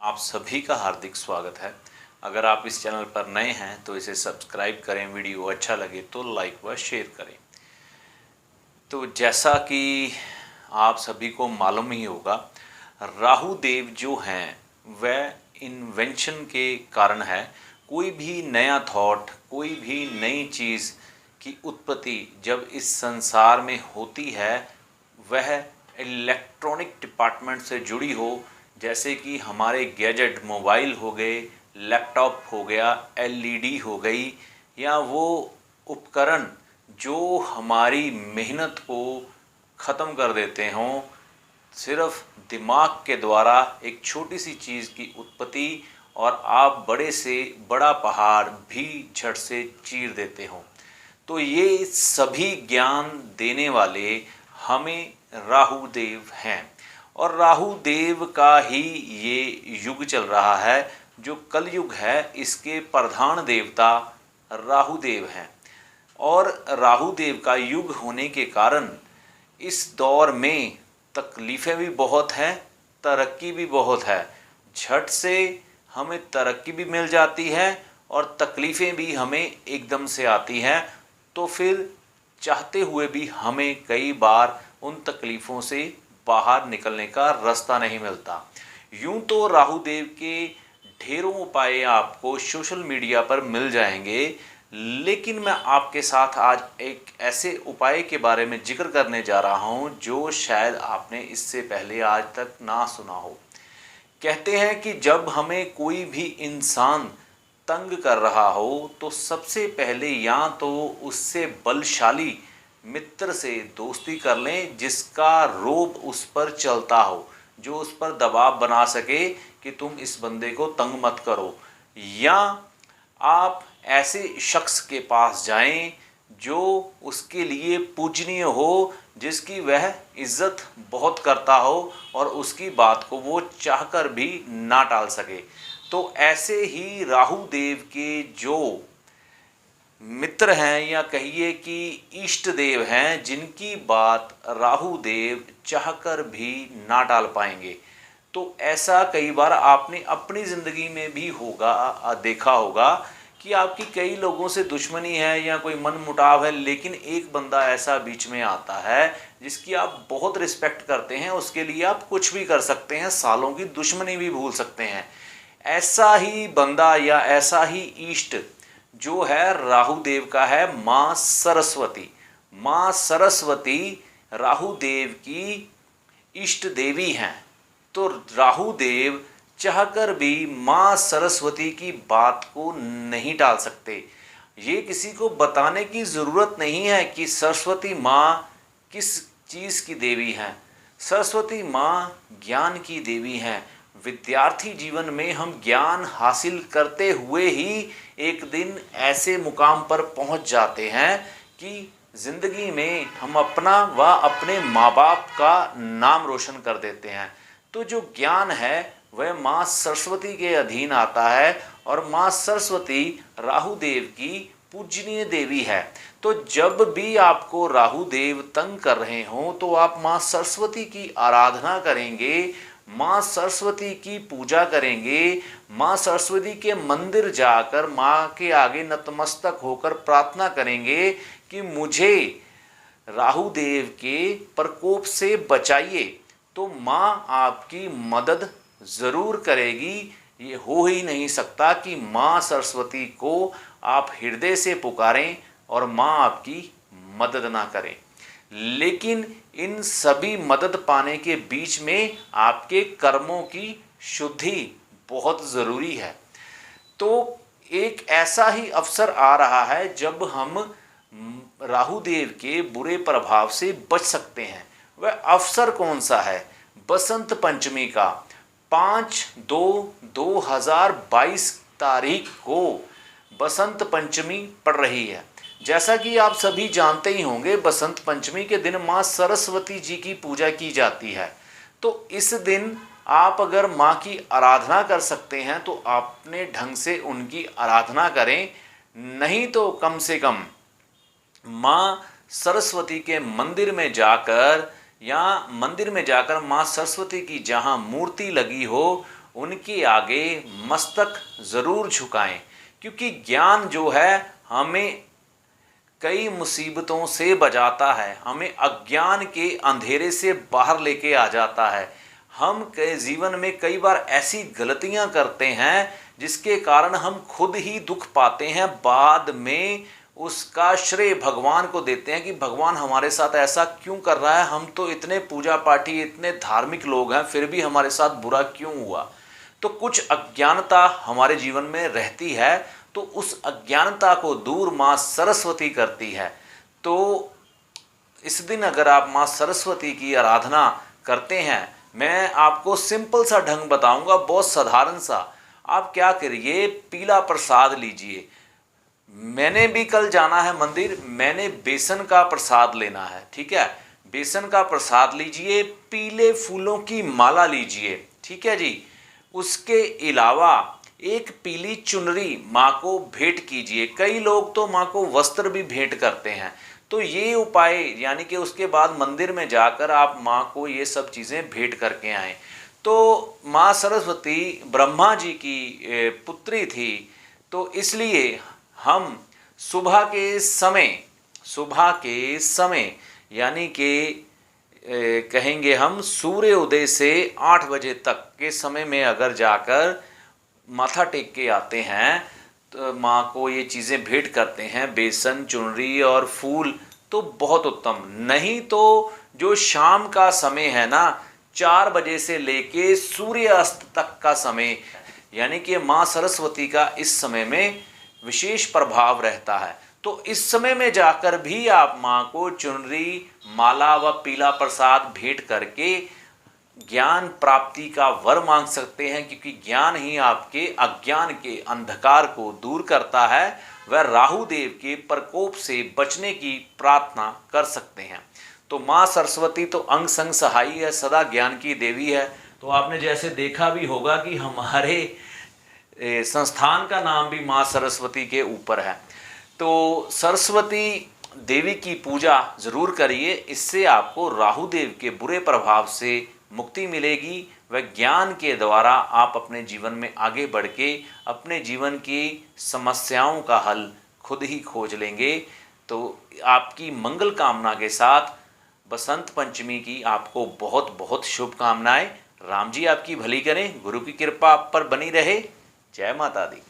आप सभी का हार्दिक स्वागत है। अगर आप इस चैनल पर नए हैं तो इसे सब्सक्राइब करें, वीडियो अच्छा लगे तो लाइक व शेयर करें। तो जैसा कि आप सभी को मालूम ही होगा, राहु देव जो हैं वह इन्वेंशन के कारण है। कोई भी नया थॉट, कोई भी नई चीज़ की उत्पत्ति जब इस संसार में होती है वह इलेक्ट्रॉनिक डिपार्टमेंट से जुड़ी हो, जैसे कि हमारे गैजेट मोबाइल हो गए, लैपटॉप हो गया, एलईडी हो गई, या वो उपकरण जो हमारी मेहनत को ख़त्म कर देते हों, सिर्फ दिमाग के द्वारा एक छोटी सी चीज़ की उत्पत्ति और आप बड़े से बड़ा पहाड़ भी झट से चीर देते हो। तो ये सभी ज्ञान देने वाले हमें राहु देव हैं और राहु देव का ही ये युग चल रहा है। जो कलयुग है इसके प्रधान देवता राहु देव हैं और राहु देव का युग होने के कारण इस दौर में तकलीफ़ें भी बहुत हैं, तरक्की भी बहुत है। झट से हमें तरक्की भी मिल जाती है और तकलीफ़ें भी हमें एकदम से आती हैं। तो फिर चाहते हुए भी हमें कई बार उन तकलीफ़ों से बाहर निकलने का रास्ता नहीं मिलता। यूं तो राहु देव के ढेरों उपाय आपको सोशल मीडिया पर मिल जाएंगे, लेकिन मैं आपके साथ आज एक ऐसे उपाय के बारे में जिक्र करने जा रहा हूं जो शायद आपने इससे पहले आज तक ना सुना हो। कहते हैं कि जब हमें कोई भी इंसान तंग कर रहा हो तो सबसे पहले या तो उससे बलशाली मित्र से दोस्ती कर लें जिसका रोब उस पर चलता हो, जो उस पर दबाव बना सके कि तुम इस बंदे को तंग मत करो, या आप ऐसे शख्स के पास जाएं जो उसके लिए पूजनीय हो, जिसकी वह इज्जत बहुत करता हो और उसकी बात को वो चाहकर भी ना टाल सके। तो ऐसे ही राहु देव के जो मित्र हैं या कहिए कि इष्ट देव हैं, जिनकी बात राहु देव चाहकर भी ना टाल पाएंगे। तो ऐसा कई बार आपने अपनी ज़िंदगी में भी होगा, देखा होगा कि आपकी कई लोगों से दुश्मनी है या कोई मन मुटाव है, लेकिन एक बंदा ऐसा बीच में आता है जिसकी आप बहुत रिस्पेक्ट करते हैं, उसके लिए आप कुछ भी कर सकते हैं, सालों की दुश्मनी भी भूल सकते हैं। ऐसा ही बंदा या ऐसा ही इष्ट जो है राहु देव का है माँ सरस्वती। माँ सरस्वती राहु देव की इष्ट देवी हैं। तो राहु देव चाहकर भी माँ सरस्वती की बात को नहीं टाल सकते। ये किसी को बताने की ज़रूरत नहीं है कि सरस्वती माँ किस चीज़ की देवी हैं। सरस्वती माँ ज्ञान की देवी हैं। विद्यार्थी जीवन में हम ज्ञान हासिल करते हुए ही एक दिन ऐसे मुकाम पर पहुंच जाते हैं कि ज़िंदगी में हम अपना व अपने माँ बाप का नाम रोशन कर देते हैं। तो जो ज्ञान है वह माँ सरस्वती के अधीन आता है और माँ सरस्वती राहु देव की पूजनीय देवी है। तो जब भी आपको राहु देव तंग कर रहे हों तो आप माँ सरस्वती की आराधना करेंगे, माँ सरस्वती की पूजा करेंगे, माँ सरस्वती के मंदिर जाकर माँ के आगे नतमस्तक होकर प्रार्थना करेंगे कि मुझे राहु देव के प्रकोप से बचाइए। तो माँ आपकी मदद ज़रूर करेगी। ये हो ही नहीं सकता कि माँ सरस्वती को आप हृदय से पुकारें और माँ आपकी मदद ना करें। लेकिन इन सभी मदद पाने के बीच में आपके कर्मों की शुद्धि बहुत ज़रूरी है। तो एक ऐसा ही अवसर आ रहा है जब हम राहु देव के बुरे प्रभाव से बच सकते हैं। वह अवसर कौन सा है? बसंत पंचमी का 5/2/2022 तारीख को बसंत पंचमी पड़ रही है। जैसा कि आप सभी जानते ही होंगे, बसंत पंचमी के दिन माँ सरस्वती जी की पूजा की जाती है। तो इस दिन आप अगर माँ की आराधना कर सकते हैं तो अपने ढंग से उनकी आराधना करें, नहीं तो कम से कम माँ सरस्वती के मंदिर में जाकर या मंदिर में जाकर माँ सरस्वती की जहाँ मूर्ति लगी हो उनके आगे मस्तक ज़रूर झुकाएं, क्योंकि ज्ञान जो है हमें कई मुसीबतों से बचाता है, हमें अज्ञान के अंधेरे से बाहर लेके आ जाता है। हम के जीवन में कई बार ऐसी गलतियां करते हैं जिसके कारण हम खुद ही दुख पाते हैं, बाद में उसका श्रेय भगवान को देते हैं कि भगवान हमारे साथ ऐसा क्यों कर रहा है, हम तो इतने पूजा पाठी इतने धार्मिक लोग हैं फिर भी हमारे साथ बुरा क्यों हुआ। तो कुछ अज्ञानता हमारे जीवन में रहती है, तो उस अज्ञानता को दूर माँ सरस्वती करती है। तो इस दिन अगर आप माँ सरस्वती की आराधना करते हैं, मैं आपको सिंपल सा ढंग बताऊंगा, बहुत साधारण सा। आप क्या करिए, पीला प्रसाद लीजिए। मैंने भी कल जाना है मंदिर, मैंने बेसन का प्रसाद लेना है, ठीक है। बेसन का प्रसाद लीजिए, पीले फूलों की माला लीजिए, ठीक है जी। उसके अलावा एक पीली चुनरी माँ को भेंट कीजिए। कई लोग तो माँ को वस्त्र भी भेंट करते हैं। तो ये उपाय, यानी कि उसके बाद मंदिर में जाकर आप माँ को ये सब चीज़ें भेंट करके आएँ। तो माँ सरस्वती ब्रह्मा जी की पुत्री थी, तो इसलिए हम सुबह के समय यानी कि कहेंगे हम सूर्य उदय से 8 बजे तक के समय में अगर जाकर माथा टेक के आते हैं, तो माँ को ये चीज़ें भेंट करते हैं, बेसन, चुनरी और फूल, तो बहुत उत्तम। नहीं तो जो शाम का समय है ना, 4 बजे से लेके सूर्य अस्त तक का समय, यानी कि माँ सरस्वती का इस समय में विशेष प्रभाव रहता है। तो इस समय में जाकर भी आप माँ को चुनरी, माला व पीला प्रसाद भेंट करके ज्ञान प्राप्ति का वर मांग सकते हैं, क्योंकि ज्ञान ही आपके अज्ञान के अंधकार को दूर करता है। वह राहु देव के प्रकोप से बचने की प्रार्थना कर सकते हैं। तो माँ सरस्वती तो अंग संग सहाई है, सदा ज्ञान की देवी है। तो आपने जैसे देखा भी होगा कि हमारे संस्थान का नाम भी माँ सरस्वती के ऊपर है। तो सरस्वती देवी की पूजा जरूर करिए, इससे आपको राहु देव के बुरे प्रभाव से मुक्ति मिलेगी। वह ज्ञान के द्वारा आप अपने जीवन में आगे बढ़ के अपने जीवन की समस्याओं का हल खुद ही खोज लेंगे। तो आपकी मंगल कामना के साथ बसंत पंचमी की आपको बहुत बहुत शुभकामनाएं। राम जी आपकी भली करें, गुरु की कृपा आप पर बनी रहे। जय माता दी।